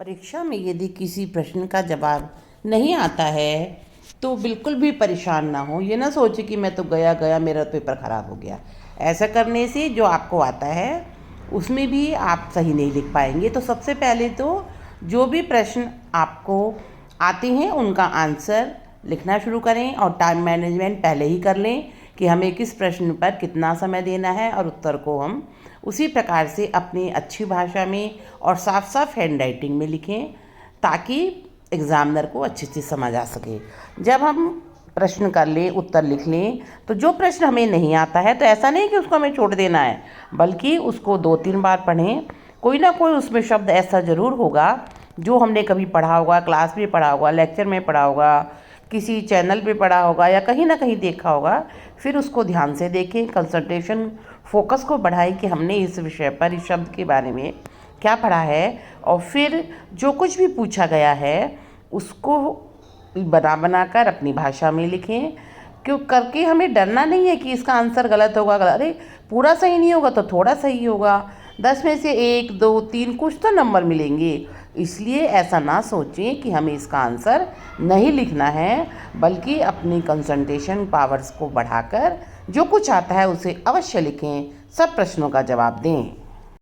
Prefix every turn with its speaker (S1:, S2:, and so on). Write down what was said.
S1: परीक्षा में यदि किसी प्रश्न का जवाब नहीं आता है तो बिल्कुल भी परेशान ना हो। ये ना सोचे कि मैं तो गया गया मेरा पेपर ख़राब हो गया। ऐसा करने से जो आपको आता है उसमें भी आप सही नहीं लिख पाएंगे। तो सबसे पहले तो जो भी प्रश्न आपको आते हैं उनका आंसर लिखना शुरू करें और टाइम मैनेजमेंट पहले ही कर लें कि हमें किस प्रश्न पर कितना समय देना है और उत्तर को हम उसी प्रकार से अपनी अच्छी भाषा में और साफ साफ हैंड राइटिंग में लिखें ताकि एग्ज़ामिनर को अच्छे से समझ आ सके। जब हम प्रश्न कर लें, उत्तर लिख लें, तो जो प्रश्न हमें नहीं आता है तो ऐसा नहीं कि उसको हमें छोड़ देना है, बल्कि उसको 2-3 बार पढ़ें। कोई ना कोई उसमें शब्द ऐसा ज़रूर होगा जो हमने कभी पढ़ा होगा, क्लास में पढ़ा होगा, लेक्चर में पढ़ा होगा, किसी चैनल पे पढ़ा होगा या कहीं ना कहीं देखा होगा। फिर उसको ध्यान से देखें, कंसंट्रेशन फोकस को बढ़ाएं कि हमने इस विषय पर इस शब्द के बारे में क्या पढ़ा है, और फिर जो कुछ भी पूछा गया है उसको बना कर अपनी भाषा में लिखें। क्यों करके हमें डरना नहीं है कि इसका आंसर गलत होगा, अरे पूरा सही नहीं होगा तो थोड़ा सही होगा, 10 में से 1, 2, 3 कुछ तो नंबर मिलेंगे। इसलिए ऐसा ना सोचें कि हमें इसका आंसर नहीं लिखना है, बल्कि अपनी कंसंट्रेशन पावर्स को बढ़ाकर जो कुछ आता है उसे अवश्य लिखें, सब प्रश्नों का जवाब दें।